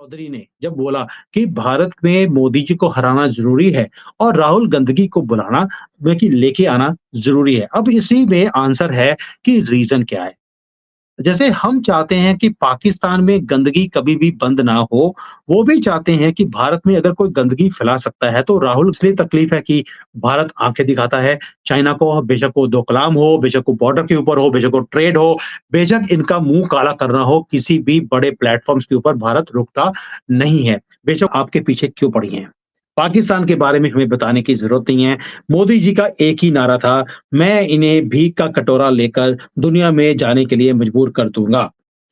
चौधरी ने जब बोला कि भारत में मोदी जी को हराना ज़रूरी है और राहुल गांधी को बुलाना बल्कि लेके आना ज़रूरी है। अब इसी में आंसर है कि रीज़न क्या है? जैसे हम चाहते हैं कि पाकिस्तान में गंदगी कभी भी बंद ना हो, वो भी चाहते हैं कि भारत में अगर कोई गंदगी फैला सकता है, तो राहुल इसलिए तकलीफ है कि भारत आँखें दिखाता है चाइना को, बेशक वो डोकलाम हो, बेशक वो बॉर्डर के ऊपर हो, बेशक वो ट्रेड हो, बेशक इनका मुँह काला करना हो, किसी भी बड़े प्लेटफ़ॉर्म्स के ऊपर भारत रुकता नहीं है, बेशक आपके पीछे क्यों पड़ी हैं। पाकिस्तान के बारे में हमें बताने की ज़रूरत नहीं है। मोदी जी का एक ही नारा था, मैं इन्हें भीख का कटोरा लेकर दुनिया में जाने के लिए मजबूर कर दूँगा।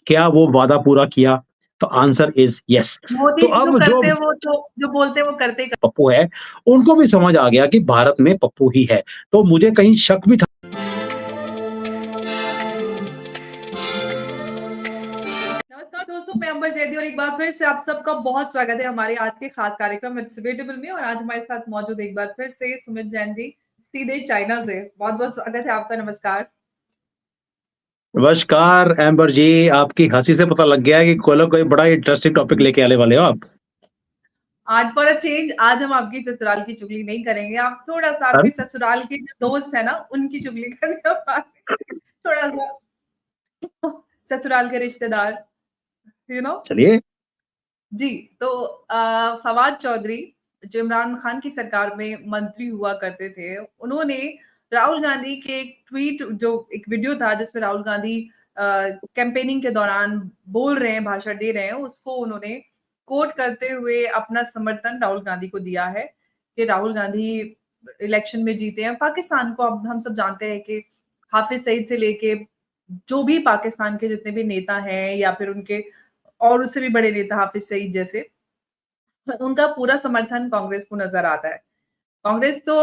क्या वो वादा पूरा किया? तो आंसर इज़ येस। तो मोदी जी जो अब जो करते हैं वो तो जो बोलते हैं वो करते ही पप्पू है, उनको भी समझ आ गया कि भारत में पप्पू ही है। तो मुझे कहीं शक भी था। नमस्कार दोस्तों, मैं अंबर जैदी और एक बार फिर से आप सबका बहुत स्वागत है हमारे आज के खास कार्यक्रम इट्स डिबेटेबल में। और आज हमारे साथ मौजूद एक बार फिर से सुमित जैन जी, सीधे चाइना से। बहुत-बहुत स्वागत है आपका, नमस्कार। नमस्कार एम्बर जी, आपकी हँसी से पता लग गया है कि कोई बड़ा इंटरेस्टिंग टॉपिक लेके आने वाले हो आप। आज फॉर अ चेंज आज हम आपकी ससुराल की चुगली नहीं करेंगे। आप थोड़ा-सा हाँ? आपके ससुराल के जो दोस्त हैं ना, उनकी चुगली करेंगे थोड़ा-सा ससुराल के रिश्तेदार, यू नो? चलिए। जी, तो फवाद चौधरी जो इमरान खान की सरकार में मंत्री हुआ करते थे, उन्होंने राहुल गांधी के एक ट्वीट जो एक वीडियो था जिसमें राहुल गांधी कैंपेनिंग के दौरान बोल रहे हैं, भाषण दे रहे हैं, उसको उन्होंने कोट करते हुए अपना समर्थन राहुल गांधी को दिया है कि राहुल गांधी इलेक्शन में जीते हैं। पाकिस्तान को अब हम सब जानते हैं कि हाफिज सईद से लेके जो भी पाकिस्तान के जितने भी नेता हैं या फिर उनके और उससे भी बड़े नेता हाफिज सईद जैसे, उनका पूरा समर्थन कांग्रेस को नज़र आता है। कांग्रेस तो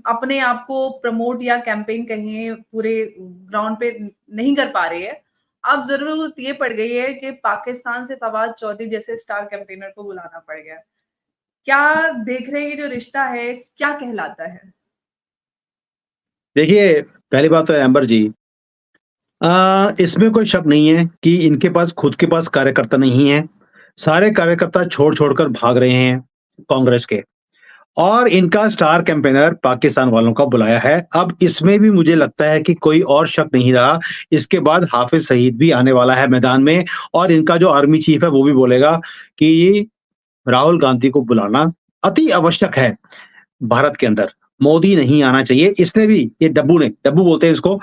अपने आप को प्रमोट या कैंपेन कहें पूरे ग्राउंड पे नहीं कर पा रही है। अब ज़रूरत ये पड़ गई है कि पाकिस्तान से फवाद चौधरी जैसे स्टार कैंपेनर को बुलाना पड़ गया है। क्या देख रहे हैं ये जो रिश्ता है, क्या कहलाता है? देखिए, पहली बात तो एम्बर जी, इसमें कोई शक नहीं है कि इनके पास खुद के पास कार्यकर्ता नहीं है। सारे कार्यकर्ता छोड़-छोड़ कर भाग रहे हैं कांग्रेस के। और इनका स्टार कैंपेनर पाकिस्तान वालों का बुलाया है। अब इसमें भी मुझे लगता है कि कोई और शक नहीं रहा। इसके बाद हाफ़िज़ सईद भी आने वाला है मैदान में और इनका जो आर्मी चीफ है वो भी बोलेगा कि राहुल गांधी को बुलाना अति आवश्यक है। भारत के अंदर। मोदी नहीं आना चाहिए। इसने भी ये डब्बू बोलते हैं इसको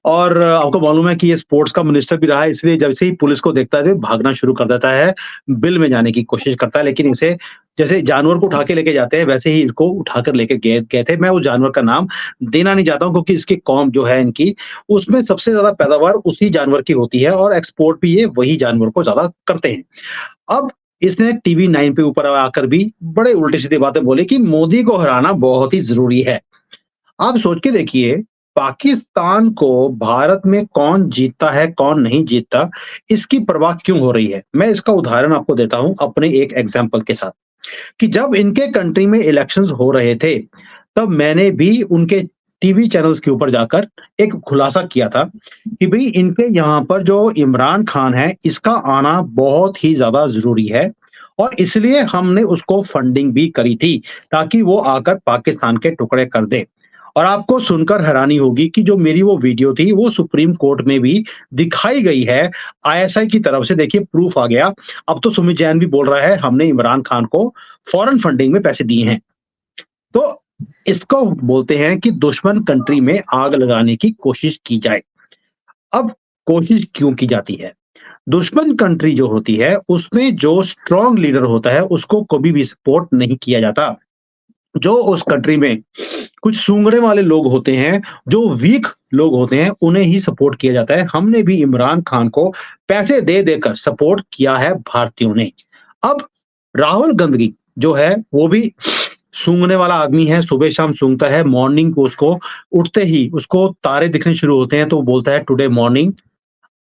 और आपको मालूम है कि ये स्पोर्ट्स का मिनिस्टर भी रहा है इसलिए जैसे ही पुलिस को देखता है तो भागना शुरू कर देता है, बिल में जाने की कोशिश करता है लेकिन इसे जैसे जानवर को उठा के लेके जाते हैं वैसे ही इनको उठाकर लेके गए थे। मैं उस जानवर का नाम देना नहीं चाहता हूँ क्योंकि इसकी कौम जो है इनकी, उसमें सबसे ज़्यादा पैदावार उसी जानवर की होती है और एक्सपोर्ट भी ये वही जानवर को ज़्यादा करते हैं। अब इसने टीवी 9 पे ऊपर आकर भी बड़े उल्टी-सीधी बातें बोली कि मोदी को हराना बहुत ही ज़रूरी है। आप सोच के देखिए, पाकिस्तान को भारत में कौन जीतता है, कौन नहीं जीतता, इसकी परवाह क्यों हो रही है? मैं इसका उदाहरण आपको देता हूँ अपने एक एग्ज़ाम्पल के साथ, कि जब इनके कंट्री में इलेक्शंस हो रहे थे, तब मैंने भी उनके टीवी चैनल्स के ऊपर जाकर एक खुलासा किया था कि भई इनके यहाँ पर जो इमरान खान है, इसका आना बहुत ही ज़्यादा ज़रूरी है और इसलिए हमने उसको फंडिंग भी करी थी, ताकि वो आकर पाकिस्तान के टुकड़े कर दे। और आपको सुनकर हैरानी होगी कि जो मेरी वो वीडियो थी, वो सुप्रीम कोर्ट में भी दिखाई गई है, आईएसआई की तरफ से देखिए प्रूफ आ गया। अब तो सुमित जैन भी बोल रहा है, हमने इमरान खान को फॉरेन फंडिंग में पैसे दिए हैं। तो इसको बोलते हैं कि दुश्मन कंट्री में आग लगाने की कोशिश की जाए। अब कोशिश क्यों की जाती है? दुश्मन कंट्री जो होती है, उसमें जो स्ट्रॉन्ग लीडर होता है, उसको कभी भी सपोर्ट नहीं किया जाता। जो उस कंट्री में कुछ सूंघने वाले लोग होते हैं, जो वीक लोग होते हैं, उन्हें ही सपोर्ट किया जाता है। हमने भी इमरान खान को पैसे दे देकर सपोर्ट किया है भारतीयों ने। अब राहुल गांधी जो है, वो भी सूंघने वाला आदमी है, सुबह-शाम सूंघता है, मॉर्निंग को उसको उठते ही उसको तारे दिखने शुरू होते हैं, तो वो बोलता है today morning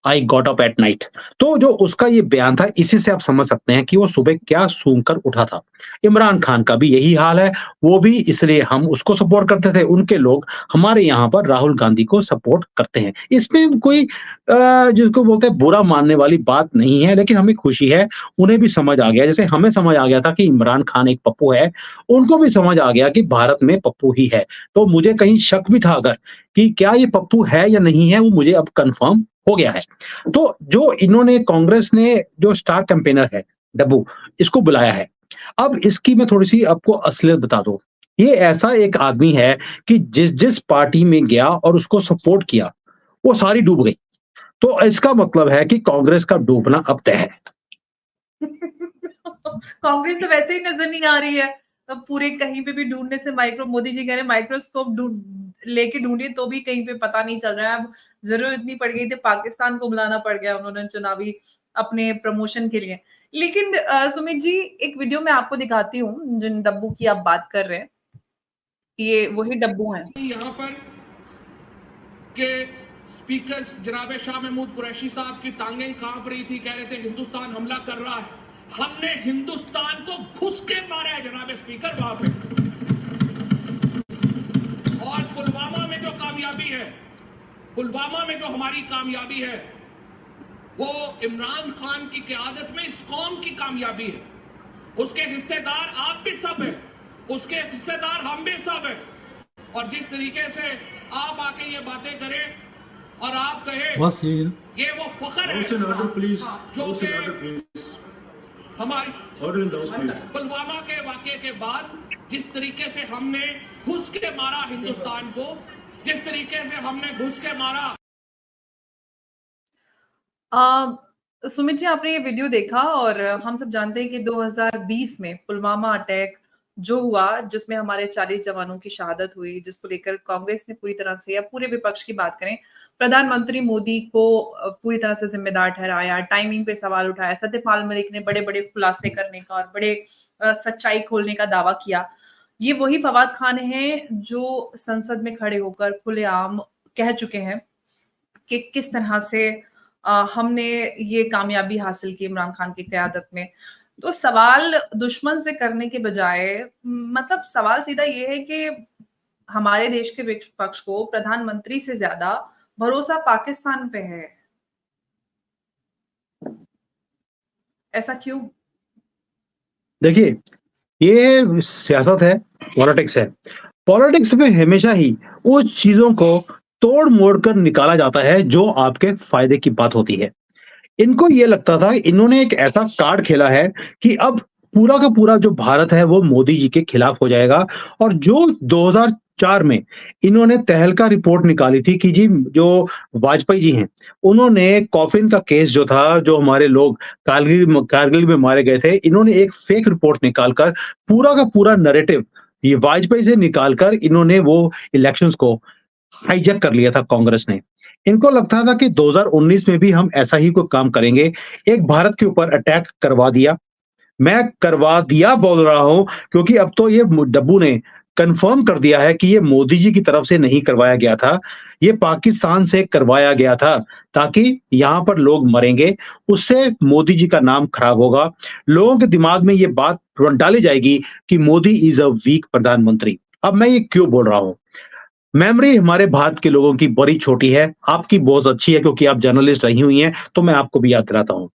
I got up at night. तो जो उसका ये बयान था, इसी से आप समझ सकते हैं कि वो सुबह क्या सूंघ कर उठा था। इमरान खान का भी यही हाल है, वो भी इसलिए हम उसको सपोर्ट करते थे, उनके लोग हमारे यहाँ पर राहुल गांधी को सपोर्ट करते हैं। इसमें कोई जिसको बोलते हैं बुरा मानने वाली बात नहीं है, लेकिन हमें खुशी है, उन्हें भी समझ आ गया, जैसे हमें समझ आ गया था कि इमरान खान एक पप्पू है, उनको भी समझ आ गया कि भारत में पप्पू ही है। तो मुझे कहीं शक भी था अगर कि क्या ये पप्पू है या नहीं है, वो मुझे अब कन्फर्म हो गया है। तो जो इन्होंने कांग्रेस ने जो स्टार कैंपेनर है डब्बू, इसको बुलाया है। अब इसकी मैं थोड़ी-सी आपको असलियत बता दूँ। ये ऐसा एक आदमी है कि जिस पार्टी में गया और उसको सपोर्ट किया, वो सारी डूब गई। तो इसका मतलब है कि कांग्रेस का डूबना अब तय है। कांग्रेस तो वैसे ही नजर नहीं आ रही है। अब पूरे कहीं पे भी ढूंढने से मोदी जी कह रहे माइक्रोस्कोप लेके ढूंढिए तो भी कहीं पे पता नहीं चल रहा है। अब जरूरत इतनी पड़ गई थी, पाकिस्तान को बुलाना पड़ गया उन्होंने चुनावी अपने प्रमोशन के लिए। लेकिन सुमित जी, एक वीडियो मैं आपको दिखाती हूँ जिन डब्बू की आप बात कर रहे हैं, ये वही डब्बू हैं। यहाँ पर के स्पीकर जनाब शाह महमूद कुरैशी साहब की टांगें कांप रही थी, कह रहे थे हिंदुस्तान हमला कर रहा है। हमने हिंदुस्तान को घुस के मारा है जनाब स्पीकर वहां पे। और पुलवामा में जो कामयाबी है, पुलवामा में जो हमारी कामयाबी है, वो इमरान खान की क़यादत में इस कौम की कामयाबी है। उसके हिस्सेदार आप भी सब हैं, उसके हिस्सेदार हम भी सब हैं। और जिस तरीके से आप आके ये बातें करें और आप कहें ये वो फख्र है जो कि हमारी पुलवामा के वाकये के बाद जिस तरीके से हमने घुस के मारा हिंदुस्तान को, जिस तरीके से हमने घुस के मारा। सुमित जी, आपने ये वीडियो देखा और हम सब जानते हैं कि 2020 में पुलवामा अटैक जो हुआ, जिसमें हमारे 40 जवानों की शहादत हुई, जिसको लेकर कांग्रेस ने पूरी तरह से या पूरे विपक्ष की बात करें, प्रधानमंत्री मोदी को पूरी तरह से जिम्मेदार ठहराया, टाइमिंग पे सवाल उठाया। सत्यपाल मलिक ने बड़े-बड़े खुलासे करने का और बड़े सच्चाई खोलने का दावा किया। ये वही फवाद खान हैं जो संसद में खड़े होकर खुलेआम कह चुके हैं कि किस तरह से हमने ये कामयाबी हासिल की इमरान खान की क़यादत में। तो सवाल दुश्मन से करने के बजाय मतलब सवाल सीधा ये है कि हमारे देश के विपक्ष को प्रधानमंत्री से ज्यादा भरोसा पाकिस्तान पे है। ऐसा क्यों? देखिए, ये सियासत है, पॉलिटिक्स है। पॉलिटिक्स में हमेशा ही उस चीज़ों को तोड़-मोड़ कर निकाला जाता है जो आपके फ़ायदे की बात होती है। इनको ये लगता था, इन्होंने एक ऐसा कार्ड खेला है कि अब पूरा का पूरा जो भारत है वो मोदी जी के खिलाफ हो जाएगा। और जो 2004 में इन्होंने तहलका रिपोर्ट निकाली थी कि जी जो वाजपेयी जी हैं, उन्होंने कॉफ़िन का केस जो था, जो हमारे लोग कारगिल में मारे गए थे, इन्होंने एक फेक रिपोर्ट निकाल कर पूरा का पूरा नैरेटिव ये वाजपेयी से निकाल कर इन्होंने वो इलेक्शंस को हाईजैक कर लिया था कांग्रेस ने। इनको लगता था कि 2019 में भी हम ऐसा ही कोई काम करेंगे। एक भारत के ऊपर अटैक करवा दिया। मैं करवा दिया बोल रहा हूँ क्योंकि अब तो ये डब्बू ने कन्फर्म कर दिया है कि ये मोदी जी की तरफ से नहीं करवाया गया था। ये पाकिस्तान से करवाया गया था ताकि यहाँ पर लोग मरेंगे, उससे मोदी जी का नाम खराब होगा। लोगों के दिमाग में ये बात डाली जाएगी कि मोदी इज़ अ वीक प्रधानमंत्री। अब मैं ये क्यों बोल रहा हूँ? मेमोरी हमारे भारत के लोगों की बड़ी छोटी है, आपकी बहुत अच्छी है क्योंकि आप जर्नलिस्ट रही हुई हैं, तो मैं आपको भी याद दिलाता हूँ।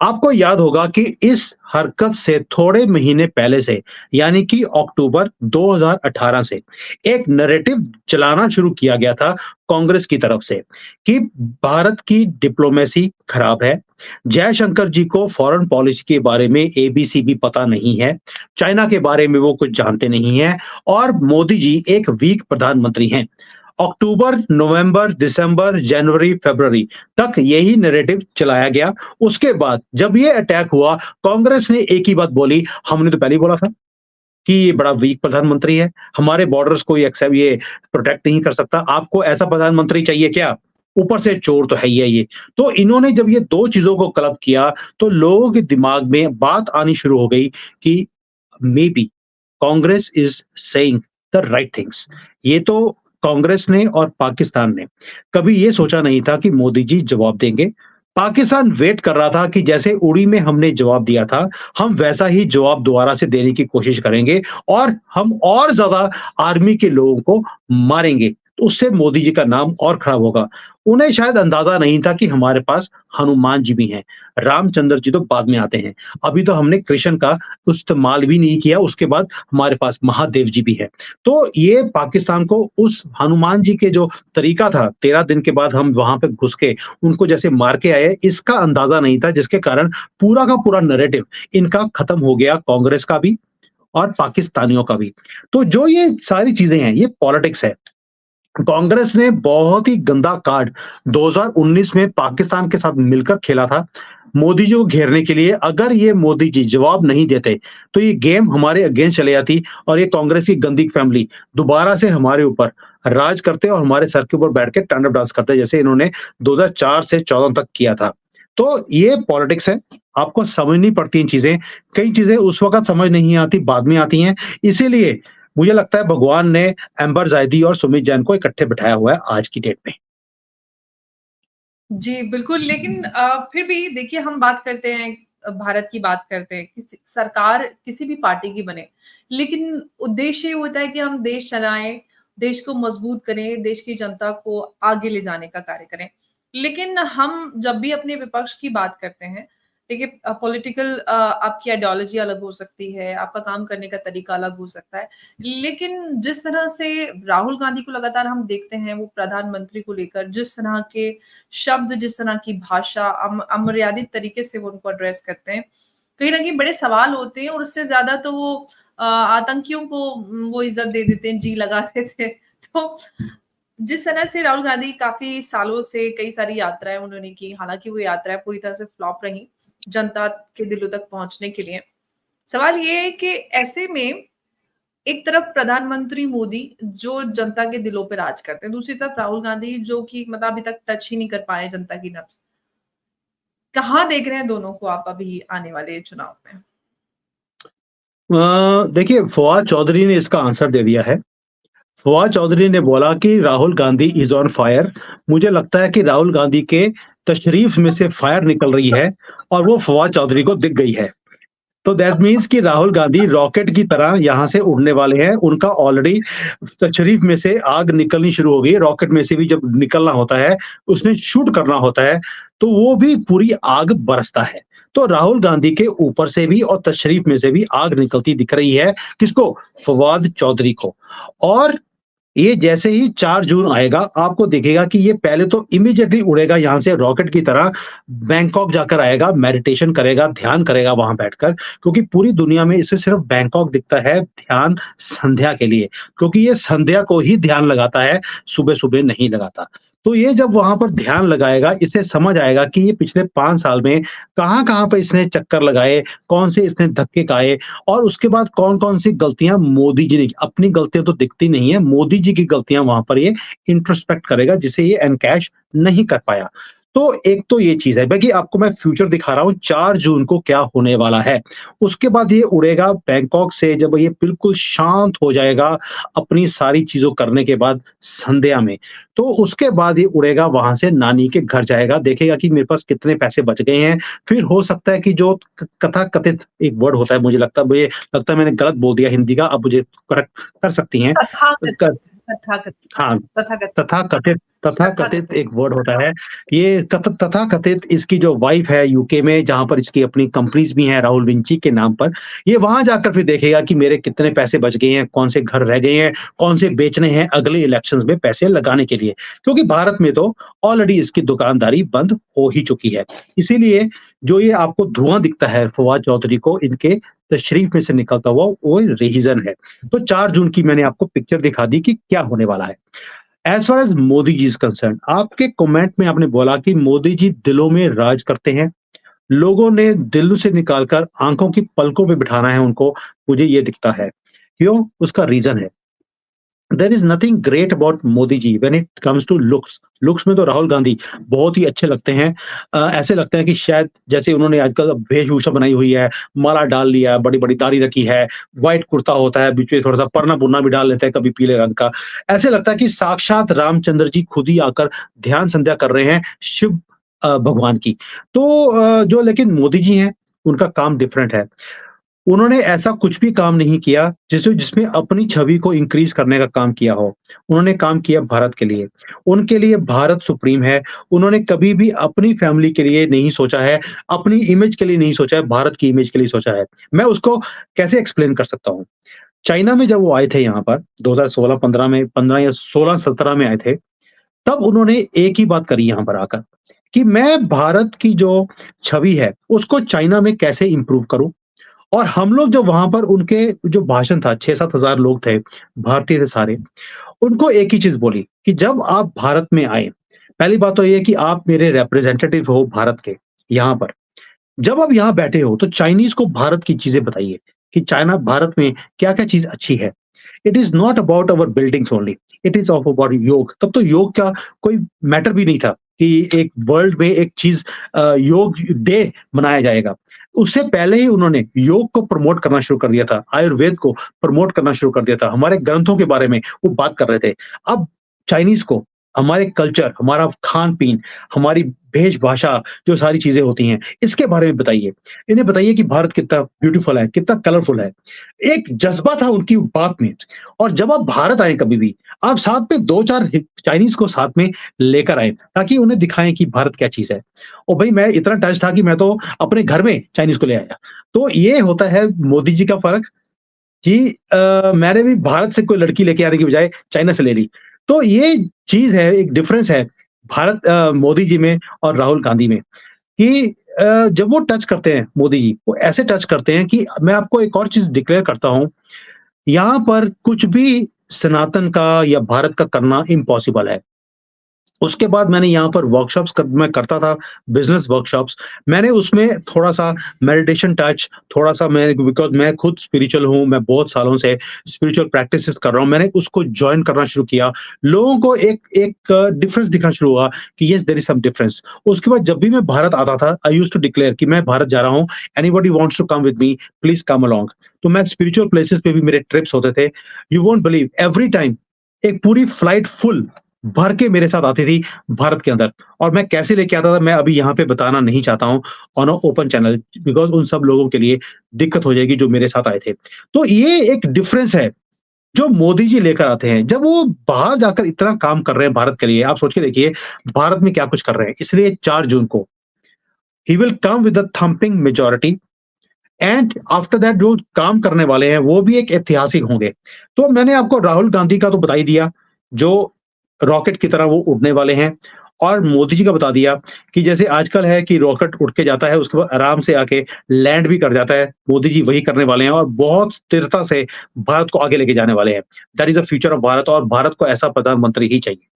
आपको याद होगा कि इस हरकत से थोड़े महीने पहले से, यानी कि अक्टूबर 2018 से एक नैरेटिव चलाना शुरू किया गया था कांग्रेस की तरफ से कि भारत की डिप्लोमेसी खराब है, जयशंकर जी को फॉरेन पॉलिसी के बारे में एबीसी भी पता नहीं है, चाइना के बारे में वो कुछ जानते नहीं हैं और मोदी जी एक वीक प्रधानमंत्री हैं। अक्टूबर, नवंबर, दिसंबर, जनवरी, फरवरी तक यही नैरेटिव चलाया गया। उसके बाद जब ये अटैक हुआ, कांग्रेस ने एक ही बात बोली, हमने तो पहले ही बोला था कि ये बड़ा वीक प्रधानमंत्री है, हमारे बॉर्डर्स को ये प्रोटेक्ट नहीं कर सकता, आपको ऐसा प्रधानमंत्री चाहिए क्या? ऊपर से चोर तो है ही है ये। तो इन्होंने जब ये 2 चीज़ों को क्लब किया, तो लोगों के दिमाग में बात आनी शुरू हो गई कि may be Congress is saying the right things. ये तो कांग्रेस ने और पाकिस्तान ने कभी ये सोचा नहीं था कि मोदी जी जवाब देंगे, पाकिस्तान वेट कर रहा था कि जैसे उड़ी में हमने जवाब दिया था, हम वैसा ही जवाब दोबारा से देने की कोशिश करेंगे और हम और ज़्यादा आर्मी के लोगों को मारेंगे। तो उससे मोदी जी का नाम और खराब होगा। उन्हें शायद अंदाज़ा नहीं था कि हमारे पास हनुमान जी भी हैं, रामचंद्र जी तो बाद में आते हैं। अभी तो हमने कृष्ण का इस्तेमाल भी नहीं किया, उसके बाद हमारे पास महादेव जी भी हैं। तो ये पाकिस्तान को उस हनुमान जी के जो तरीका था, 13 दिन के बाद हम वहाँ पे घुस के उनको जैसे मार के आए, इसका अंदाज़ा नहीं था, जिसके कारण पूरा का पूरा नैरेटिव इनका खत्म हो गया, कांग्रेस का भी और पाकिस्तानियों का भी। तो जो ये सारी चीज़ें हैं, ये पॉलिटिक्स है। कांग्रेस ने बहुत ही गंदा कार्ड 2019 में पाकिस्तान के साथ मिलकर खेला था, मोदी जी को घेरने के लिए। अगर ये मोदी जी जवाब नहीं देते, तो ये गेम हमारे अगेंस्ट चली जाती और ये कांग्रेस की गंदी फैमिली दोबारा से हमारे ऊपर राज करते और हमारे सर के ऊपर बैठ के तांडव डांस करते, जैसे इन्होंने 2004 से 14 तक किया था। तो ये पॉलिटिक्स है, आपको समझनी पड़ती हैं चीज़ें। कई चीज़ें उस वक़्त समझ नहीं आती, बाद में आती हैं। इसीलिए मुझे लगता है भगवान ने एम्बर ज़ायदी और सुमित जैन को इकट्ठे बिठाया हुआ है आज की डेट में। जी, बिल्कुल, लेकिन फिर भी देखिए हम बात करते हैं भारत की बात करते हैं, किसी सरकार किसी भी पार्टी की बने, लेकिन उद्देश्य ये होता है कि हम देश चलाएँ, देश को मजबूत करें, देश की जनता को आगे ले जाने का कार्य करें। लेकिन हम जब भी अपने विपक्ष की बात करते हैं, देखिए पॉलिटिकल आपकी आइडियोलॉजी अलग हो सकती है, आपका काम करने का तरीका अलग हो सकता है। लेकिन जिस तरह से राहुल गांधी को लगातार हम देखते हैं, वो प्रधानमंत्री को लेकर जिस तरह के शब्द, जिस तरह की भाषा अमर्यादित तरीके से वो उनको एड्रेस करते हैं, कहीं न कहीं बड़े सवाल होते हैं और उससे ज़्यादा तो वो आतंकियों को वो इज़्ज़त दे देते हैं, जी लगा देते हैं। तो जिस तरह से राहुल गांधी काफ़ी सालों से कई सारी यात्राएँ उन्होंने की, हालाँकि वो यात्राएँ पूरी तरह से फ्लॉप रहीं, जनता के दिलों तक पहुँचने के लिए। सवाल ये है कि ऐसे में एक तरफ प्रधानमंत्री मोदी जो जनता के दिलों पे राज करते हैं, दूसरी तरफ राहुल गांधी जो कि मतलब अभी तक टच ही नहीं कर पाए जनता की नब्ज। कहाँ देख रहे हैं दोनों को आप अभी आने वाले चुनाव में? देखिए फवाद चौधरी ने इसका आंसर दे दिया है। फवाद चौधरी ने बोला कि Rahul Gandhi is on fire. मुझे लगता है कि राहुल गांधी के तशरीफ में से फायर निकल रही है और वो फवाद चौधरी को दिख गई है। तो दैट मीन्स कि राहुल गांधी रॉकेट की तरह यहाँ से उड़ने वाले हैं। उनका ऑलरेडी तशरीफ में से आग निकलनी शुरू हो गई है। रॉकेट में से भी जब निकलना होता है, उसमें शूट करना होता है, तो वो भी पूरी आग बरसता है। तो राहुल गांधी के ऊपर से भी और तशरीफ में से भी आग निकलती दिख रही है। किसको? फवाद चौधरी को। और ये जैसे ही 4 जून आएगा, आपको दिखेगा कि ये पहले तो इमीडिएटली उड़ेगा यहाँ से रॉकेट की तरह, बैंकॉक जाकर आएगा, मेडिटेशन करेगा, ध्यान करेगा वहाँ बैठकर, क्योंकि पूरी दुनिया में इसे सिर्फ बैंकॉक दिखता है ध्यान संध्या के लिए, क्योंकि ये संध्या को ही ध्यान लगाता है, सुबह-सुबह नहीं लगाता। तो ये जब वहाँ पर ध्यान लगाएगा, इसे समझ आएगा कि ये पिछले 5 साल में कहाँ-कहाँ पे इसने चक्कर लगाए, कौन से इसने धक्के खाए और उसके बाद कौन-कौन सी गलतियाँ मोदी जी ने की। अपनी गलतियाँ तो दिखती नहीं है, मोदी जी की गलतियाँ वहाँ पर ये इंट्रोस्पेक्ट करेगा, जिसे ये एनकैश नहीं कर पाया। तो एक तो ये चीज़ है, बाकी आपको मैं फ्यूचर दिखा रहा हूँ 4 जून को क्या होने वाला है। उसके बाद ये उड़ेगा बैंकॉक से, जब ये बिल्कुल शांत हो जाएगा अपनी सारी चीज़ों करने के बाद संध्या में, तो उसके बाद ये उड़ेगा वहाँ से नानी के घर जाएगा, देखेगा कि मेरे पास कितने पैसे बच गए हैं। फिर हो सकता है कि जो तथाकथित एक वर्ड होता है, मुझे लगता है मैंने गलत बोल दिया हिंदी का, अब मुझे करेक्ट कर सकती हैं। क तथाकथित हाँ, तथाकथित तथाकथित तथाकथित तथाकथित एक वर्ड होता है। ये तथाकथित इसकी जो वाइफ़ है यूके में, जहाँ पर इसकी अपनी कंपनीज़ भी हैं राहुल विंची के नाम पर, ये वहाँ जाकर फिर देखेगा कि मेरे कितने पैसे बच गए हैं, कौन से घर रह गए हैं, कौन से बेचने हैं अगले इलेक्शंस में पैसे लगाने के लिए। क्योंकि भारत में तो ऑलरेडी इसकी दुकानदारी बंद हो ही चुकी है। इसीलिए जो ये आपको धुआँ दिखता है फवाद चौधरी को इनके तशरीफ में से निकलता हुआ, वो रीज़न है। तो 4 जून की मैंने आपको पिक्चर दिखा दी कि क्या होने वाला है। As far as Modi ji is concerned, आपके कमेंट में आपने बोला कि मोदी जी दिलों में राज करते हैं। लोगों ने दिल से निकाल कर आँखों की पलकों पे बिठाना है उनको, मुझे ये दिखता है। क्यों? उसका रीज़न है। There is nothing great about Modi ji when it comes to looks. Looks में तो राहुल गांधी बहुत ही अच्छे लगते हैं। ऐसे लगता है कि शायद जैसे उन्होंने आजकल वेशभूषा बनाई हुई है, माला डाल लिया, बड़ी-बड़ी दाढ़ी रखी है, व्हाइट कुर्ता होता है, बीच में थोड़ा-सा परना-पुरना भी डाल लेते हैं कभी पीले रंग का। ऐसे लगता है कि साक्षात रामचंद्र जी खुद ही आकर ध्यान संध्या कर रहे हैं, शिव भगवान की। तो जो लेकिन मोदी जी हैं, उनका काम डिफरेंट है। उन्होंने ऐसा कुछ भी काम नहीं किया जिसमें अपनी छवि को इंक्रीज़ करने का काम किया हो। उन्होंने काम किया भारत के लिए। उनके लिए भारत सुप्रीम है। उन्होंने कभी भी अपनी फैमिली के लिए नहीं सोचा है, अपनी इमेज के लिए नहीं सोचा है, भारत की इमेज के लिए सोचा है। मैं उसको कैसे एक्सप्लेन कर सकता हूँ? चाइना में जब वो आए थे यहाँ पर 2016-15 में, 15 या 16-17 में आए थे, तब उन्होंने एक ही बात करी यहाँ पर आकर कि मैं भारत की जो छवि है, उसको चाइना में कैसे इम्प्रूव करूँ? और हम लोग जब वहाँ पर उनके जो भाषण था 6-7 हज़ार लोग थे, भारतीय थे सारे, उनको एक ही चीज़ बोली कि जब आप भारत में आए, पहली बात तो ये है कि आप मेरे रिप्रेजेंटेटिव हो भारत के, यहाँ पर। जब आप यहाँ बैठे हो तो चाइनीज़ को भारत की चीज़ें बताइए कि चाइना भारत में क्या-क्या चीज़ अच्छी है। It is not about our buildings only, it is of about योग। तब तो योग का कोई मैटर भी नहीं था कि एक वर्ल्ड में एक चीज़ योग डे मनाया जाएगा। उससे पहले ही उन्होंने योग को प्रमोट करना शुरू कर दिया था, आयुर्वेद को प्रमोट करना शुरू कर दिया था, हमारे ग्रंथों के बारे में वो बात कर रहे थे। अब चाइनीज़ को हमारे कल्चर, हमारा खान-पीन, हमारी भेष-भाषा जो सारी चीज़ें होती हैं, इसके बारे में बताइए। इन्हें बताइए कि भारत कितना ब्यूटीफुल है, कितना कलरफुल है। एक जज़्बा था उनकी बात में। और जब आप भारत आएँ कभी भी, आप साथ में 2-4 चाइनीज़ को साथ में लेकर आएँ, ताकि उन्हें दिखाएँ कि भारत क्या चीज़ है। और भई मैं इतना टच था कि मैं तो अपने घर में चाइनीज़ को ले आया। तो ये होता है मोदी जी का फ़र्क कि मैंने भी भारत से कोई लड़की लेके आने की बजाय चाइना से ले ली। तो ये चीज़ है, एक डिफरेंस है मोदी जी में और राहुल गांधी में कि जब वो टच करते हैं मोदी जी, वो ऐसे टच करते हैं कि मैं आपको एक और चीज़ डिक्लेयर करता हूँ, यहाँ पर कुछ भी सनातन का या भारत का करना इम्पॉसिबल है। उसके बाद मैंने यहाँ पर मैं करता था बिज़नेस वर्कशॉप्स। मैंने उसमें थोड़ा-सा मेडिटेशन टच, थोड़ा-सा मैं बिकॉज़ मैं खुद स्पिरिचुअल हूँ, मैं बहुत सालों से स्पिरिचुअल प्रैक्टिसेज़ कर रहा हूँ। मैंने उसको जॉइन करना शुरू किया। लोगों को एक एक डिफरेंस दिखना शुरू हुआ कि yes there is some difference. उसके बाद जब भी मैं भारत आता था, आई यूज्ड टू डिक्लेयर कि मैं भारत जा रहा हूँ, anybody wants to come with me, please come along. तो मैं स्पिरिचुअल प्लेसेस पे भी मेरे ट्रिप्स होते थे। You won't believe every time एक पूरी फ्लाइट फुल भर के मेरे साथ आती थी भारत के अंदर और मैं कैसे लेके आता था मैं अभी यहाँ पे बताना नहीं चाहता हूँ on a open channel because उन सब लोगों के लिए दिक्कत हो जाएगी जो मेरे साथ आए थे। तो ये एक डिफरेंस है जो मोदी जी लेकर आते हैं। जब वो बाहर जाकर इतना काम कर रहे हैं भारत के लिए, आप सोच के देखिए भारत में क्या कुछ कर रहे हैं। इसलिए 4 जून को he will come with a thumping majority and after that जो काम करने वाले हैं वो भी एक ऐतिहासिक होंगे। तो मैंने आपको राहुल गांधी का तो बता ही दिया, जो रॉकेट की तरह वो उड़ने वाले हैं और मोदी जी का बता दिया कि जैसे आजकल है कि रॉकेट उड़ के जाता है उसके बाद आराम से आके लैंड भी कर जाता है। मोदी जी वही करने वाले हैं और बहुत स्थिरता से भारत को आगे लेके जाने वाले हैं। That is the future of Bharat और भारत को ऐसा प्रधानमंत्री ही चाहिए।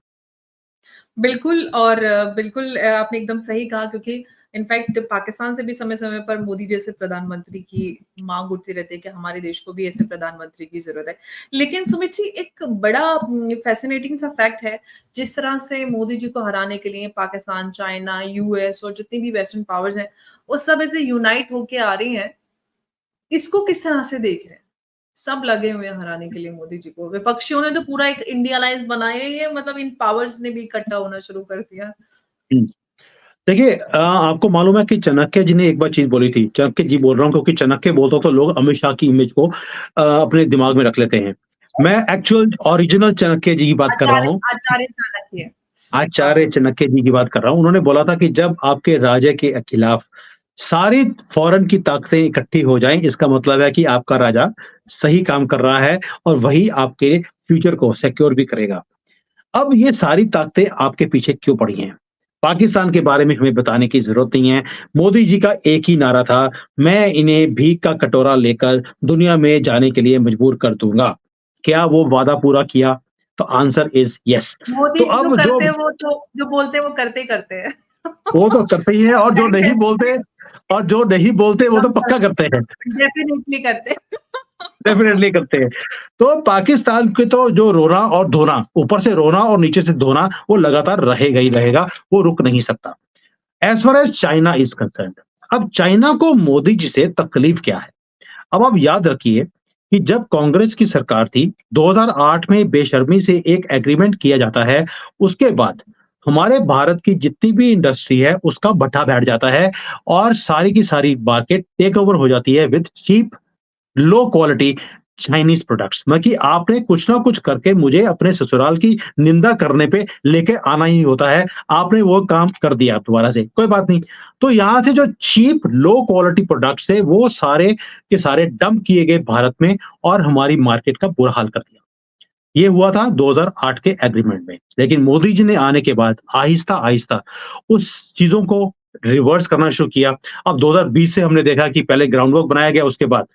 बिल्कुल और बिल्कुल आपने एकदम सही कहा क्योंकि इनफैक्ट पाकिस्तान से भी समय-समय पर मोदी जैसे प्रधानमंत्री की माँग उठती रहती है कि हमारे देश को भी ऐसे प्रधानमंत्री की ज़रूरत है। लेकिन सुमित जी एक बड़ा फ़ैसिनेटिंग सा फैक्ट है, जिस तरह से मोदी जी को हराने के लिए पाकिस्तान, चाइना, यूएस और जितनी भी वेस्टर्न पावर्स हैं, वो सब ऐसे यूनाइट होके आ रही हैं। इसको किस तरह से देख रहे हैं? सब लगे हुए हैं हराने के लिए मोदी जी को। विपक्षियों ने तो पूरा एक इंडिया अलायंस बनाया ही है मतलब इन पावर्स ने भी इकट्ठा होना शुरू कर दिया। हुँ। देखिए आपको मालूम है कि चाणक्य जी ने एक बार चीज़ बोली थी। चाणक्य जी बोल रहा हूँ क्योंकि चाणक्य बोलता हूँ तो लोग अमित शाह की इमेज को अपने दिमाग में रख लेते हैं। मैं एक्चुअल ओरिजिनल चाणक्य जी की बात कर रहा आचार्य हूँ। आचार्य चाणक्य। हाँ, आचार्य चाणक्य जी की बात कर रहा हूँ। उन्होंने बोला था कि जब आपके राजा के खिलाफ सारी फॉरेन की ताकतें इकट्ठी हो जाएँ, इसका मतलब है कि आपका राजा सही काम कर रहा है और वही आपके फ्यूचर को सिक्योर भी करेगा। अब ये सारी ताकतें आपके पीछे क्यों पड़ी हैं? पाकिस्तान के बारे में हमें बताने की ज़रूरत नहीं है। मोदी जी का एक ही नारा था, मैं इन्हें भीख का कटोरा लेकर दुनिया में जाने के लिए मजबूर कर दूँगा। क्या वो वादा पूरा किया? तो आंसर इज़ येस। मोदी तो जी जो अब जो करते हैं वो तो जो बोलते हैं वो करते ही करते हैं। वो तो करते ही हैं मैनिफेस्टो और जो नहीं बोलते वो तो एकदम पक्का करते हैं। डेफिनिटली करते हैं। डेफ़िनेटली करते हैं। तो पाकिस्तान के तो जो रोना और धोना, ऊपर से रोना और नीचे से धोना, वो लगातार रहेगा ही रहेगा, वो रुक नहीं सकता। As far as China is concerned, अब चाइना को मोदी जी से तकलीफ क्या है? अब आप याद रखिए कि जब कांग्रेस की सरकार थी, 2008 में बेशर्मी से एक एग्रीमेंट किया जाता है, उसके बाद हमारे भारत की जितनी भी इंडस्ट्री है उसका भट्ठा बैठ जाता है और सारी की सारी मार्केट टेक ओवर हो जाती है with cheap low quality Chinese products. मतलब कि आपने कुछ ना कुछ करके मुझे अपने ससुराल की निंदा करने पे लेके आना ही होता है। आपने वो काम कर दिया दोबारा से, कोई बात नहीं। तो यहाँ से जो चीप लो क्वालिटी प्रोडक्ट्स थे वो सारे के सारे डंप किए गए भारत में और हमारी मार्केट का बुरा हाल कर दिया। ये हुआ था 2008 के एग्रीमेंट में। लेकिन मोदी जी ने आने के बाद आहिस्ता-आहिस्ता उस चीज़ों को रिवर्स करना शुरू किया। अब 2020 से हमने देखा कि पहले ग्राउंड वर्क बनाया गया, उसके बाद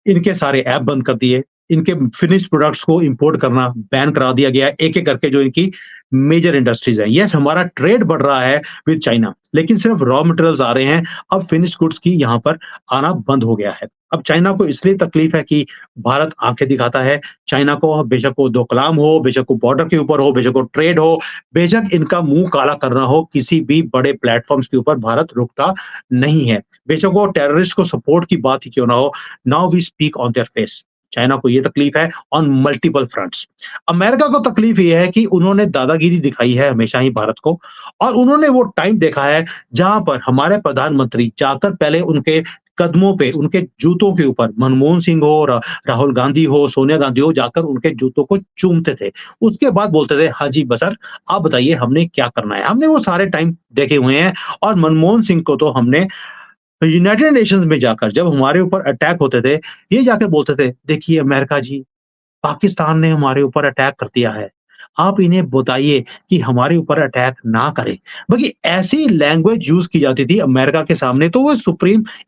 इनके सारे ऐप बंद कर दिए। इनके फिनिश्ड प्रोडक्ट्स को इंपोर्ट करना बैन करा दिया गया है, एक-एक करके जो इनकी मेजर इंडस्ट्रीज़ हैं। यस, हमारा ट्रेड बढ़ रहा है विद चाइना, लेकिन सिर्फ रॉ मटेरियल्स आ रहे हैं। अब फिनिश्ड गुड्स की यहाँ पर आना बंद हो गया है। अब चाइना को इसलिए तकलीफ है कि भारत आँखें दिखाता है। चाइना को बेशक वो डोकलाम हो, बेशक वो बॉर्डर के ऊपर हो, बेशक वो ट्रेड हो, बेशक इनका मुँह काला करना हो, किसी भी बड़े प्लेटफ़ॉर्म्स के ऊपर भारत रुकता नहीं है। बेशक वो टेररिस्ट को सपोर्ट की बात ही क्यों ना हो, now we speak on their face. China को ये तकलीफ है ऑन मल्टीपल फ्रंट्स। अमेरिका को तकलीफ ये है कि उन्होंने दादागिरी दिखाई है हमेशा ही भारत को और उन्होंने वो टाइम देखा है जहां पर हमारे प्रधानमंत्री जाकर पहले उनके कदमों पे, उनके जूतों के ऊपर मनमोहन सिंह हो, राहुल गांधी हो, सोनिया गांधी हो, जाकर उनके जूतों को चूमते थे। उसके बाद बोलते थे, हाँ जी बसर, आप बताइए हमने क्या करना है। हमने वो सारे टाइम देखे हुए हैं और मनमोहन सिंह को तो हमने यूनाइटेड नेशंस में जाकर जब हमारे ऊपर अटैक होते थे, ये जाकर बोलते थे, देखिए अमेरिका जी, पाकिस्तान ने हमारे ऊपर अटैक कर दिया है। आप इन्हें बताइए कि हमारे ऊपर अटैक ना करें। बल्कि ऐसी लैंग्वेज यूज़ की जाती थी अमेरिका के सामने, तो वो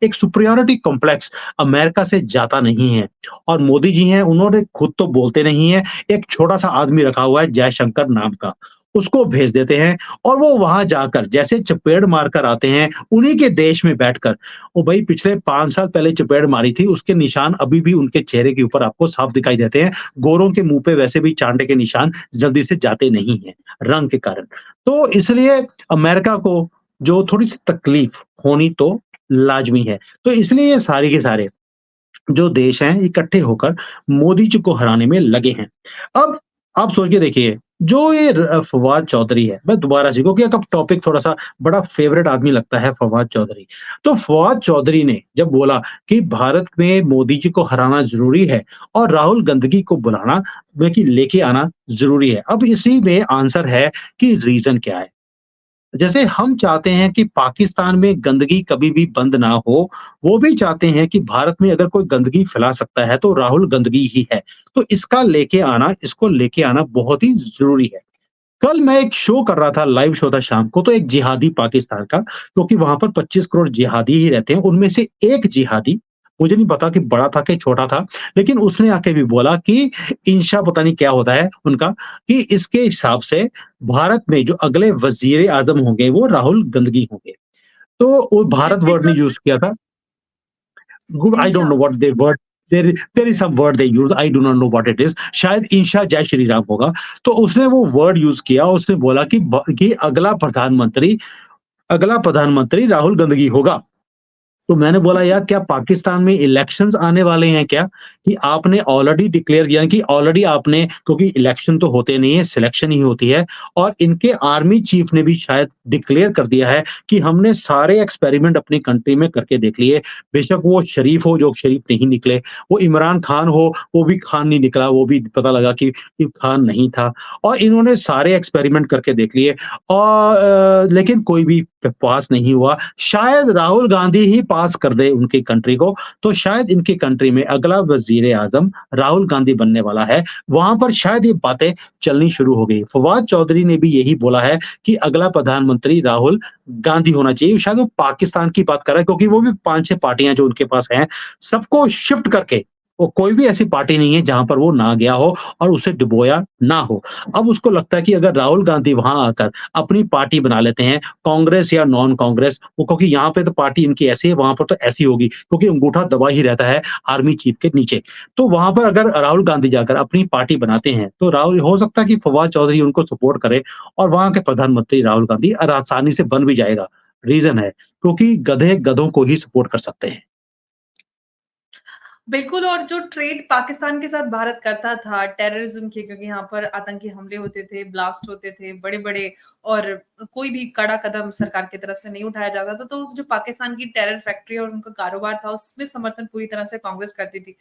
एक सुपीरियॉरिटी कॉम्प्लेक्स अमेरिका से जाता नहीं है। और मोदी जी हैं, उन्होंने खुद तो बोलते नहीं हैं, एक छोटा-सा आदमी रखा हुआ है जयशंकर नाम का, उसको भेज देते हैं और वो वहाँ जाकर जैसे चपेड़ मारकर आते हैं, उन्हीं के देश में बैठकर, ओ भई पिछले 5 साल पहले चपेड़ मारी थी, उसके निशान अभी भी उनके चेहरे के ऊपर आपको साफ दिखाई देते हैं। गोरों के मुँह पे वैसे भी चांटे के निशान जल्दी से जाते नहीं हैं, रंग के कारण। तो इसलिए अमेरिका को जो थोड़ी-सी तकलीफ होनी तो लाज़मी है। तो इसलिए ये सारे के सारे जो देश हैं इकट्ठे होकर मोदी जी को हराने में लगे हैं। अब आप सोच के देखिए, जो ये फवाद चौधरी है, मैं दोबारा से, क्योंकि अब टॉपिक थोड़ा-सा बड़ा फ़ेवरेट आदमी लगता है फवाद चौधरी। तो फवाद चौधरी ने जब बोला कि भारत में मोदी जी को हराना ज़रूरी है और राहुल गंदगी को बुलाना बल्कि लेके आना ज़रूरी है। अब इसी में आंसर है कि रीज़न क्या है? जैसे हम चाहते हैं कि पाकिस्तान में गंदगी कभी भी बंद ना हो, वो भी चाहते हैं कि भारत में अगर कोई गंदगी फैला सकता है तो राहुल गंदगी ही है। तो इसको लेके आना बहुत ही ज़रूरी है। कल मैं एक शो कर रहा था, लाइव शो था शाम को, तो एक जिहादी पाकिस्तान का, क्योंकि वहाँ पर 25 करोड़ जिहादी ही रहते हैं, उनमें से एक जिहादी, मुझे नहीं पता कि बड़ा था कि छोटा था, लेकिन उसने आके भी बोला कि इंशा पता नहीं क्या होता है उनका, कि इसके हिसाब से भारत में जो अगले वज़ीर-ए-आज़म होंगे वो राहुल गंदगी होंगे। तो वो भारत किसने वर्ड कहा? नहीं यूज़ किया था। गुड, आई डोंट इंशा। Know what the word, there is some word they use, I do not know what it is, शायद इंशा जय श्री राम होगा। तो उसने वो वर्ड यूज़ किया, उसने बोला कि अगला प्रधानमंत्री राहुल गंदगी होगा। तो मैंने बोला यार क्या पाकिस्तान में इलेक्शंस आने वाले हैं क्या? कि आपने ऑलरेडी डिक्लेयर किया कि ऑलरेडी आपने, क्योंकि इलेक्शन तो होते नहीं है, सिलेक्शन ही होती है और इनके आर्मी चीफ ने भी शायद डिक्लेयर कर दिया है कि हमने सारे एक्सपेरिमेंट अपनी कंट्री में करके देख लिए। बेशक वो शरीफ हो, जो शरीफ नहीं निकले, वो इमरान खान हो, वो भी खान नहीं निकला, वो भी पता लगा कि खान नहीं था और इन्होंने सारे एक्सपेरिमेंट करके देख लिए और लेकिन कोई भी पास नहीं हुआ। शायद राहुल गांधी ही पास कर दे उनकी कंट्री को, तो शायद इनकी कंट्री में अगला वज़ीर-ए-आज़म राहुल गांधी बनने वाला है। वहाँ पर शायद ये बातें चलनी शुरू हो गई। फवाद चौधरी ने भी यही बोला है कि अगला प्रधानमंत्री राहुल गांधी होना चाहिए। शायद वो पाकिस्तान की बात कर रहा है, क्योंकि वो भी 5-6 पार्टियाँ जो उनके पास हैं, सबको शिफ्ट करके, वो कोई भी ऐसी पार्टी नहीं है जहाँ पर वो ना गया हो और उसे डुबोया ना हो। अब उसको लगता है कि अगर राहुल गांधी वहाँ आकर अपनी पार्टी बना लेते हैं, कांग्रेस या नॉन कांग्रेस, वो क्योंकि यहाँ पे तो पार्टी इनकी ऐसी है, वहाँ पर तो ऐसी होगी, क्योंकि अंगूठा दबा ही रहता है आर्मी चीफ के नीचे। तो वहाँ पर अगर राहुल गांधी जाकर अपनी पार्टी बनाते हैं, तो राहुल, हो सकता है कि फवाद चौधरी उनको सपोर्ट करे और वहाँ के प्रधानमंत्री राहुल गांधी आसानी से बन भी जाएगा। रीज़न है, क्योंकि गधे गधों को ही सपोर्ट कर सकते हैं। बिल्कुल। और जो ट्रेड पाकिस्तान के साथ भारत करता था टेररिज्म के, क्योंकि यहाँ पर आतंकी हमले होते थे, ब्लास्ट होते थे बड़े-बड़े, और कोई भी कड़ा कदम सरकार की तरफ से नहीं उठाया जाता था, तो जो पाकिस्तान की टेरर फैक्ट्री और उनका कारोबार था, उसमें समर्थन पूरी तरह से कांग्रेस करती थी।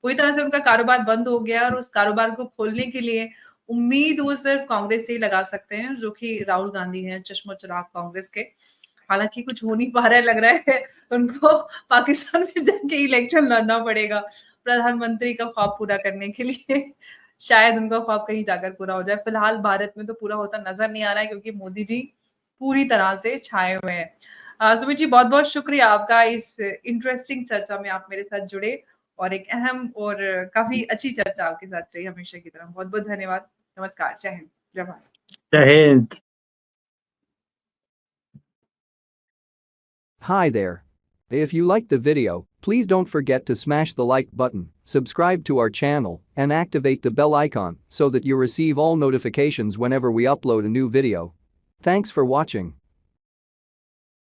पूरी तरह से उनका कारोबार बंद हो गया और उस कारोबार को खोलने के लिए उम्मीद वो सिर्फ कांग्रेस से ही लगा सकते हैं, जो कि राहुल गांधी हैं, चश्मो-चराग कांग्रेस के। हालाँकि कुछ हो नहीं पा रहा है, लग रहा है उनको पाकिस्तान में जाके इलेक्शन लड़ना पड़ेगा प्रधानमंत्री का ख्वाब पूरा करने के लिए। शायद उनका ख्वाब कहीं जाकर पूरा हो जाए। फिलहाल भारत में तो पूरा होता नज़र नहीं आ रहा है, क्योंकि मोदी जी पूरी तरह से छाए हुए हैं। सुमित जी, बहुत-बहुत शुक्रिया आपका, इस इंटरेस्टिंग चर्चा में आप मेरे साथ जुड़े और एक अहम और काफ़ी अच्छी चर्चा आपके साथ रही हमेशा की तरह। बहुत-बहुत धन्यवाद। नमस्कार। जय हिंद। जय भारत। जय Hind. Hi there. If you liked the video, please don't forget to smash the like button, subscribe to our channel, and activate the bell icon so that you receive all notifications whenever we upload a new video. Thanks for watching.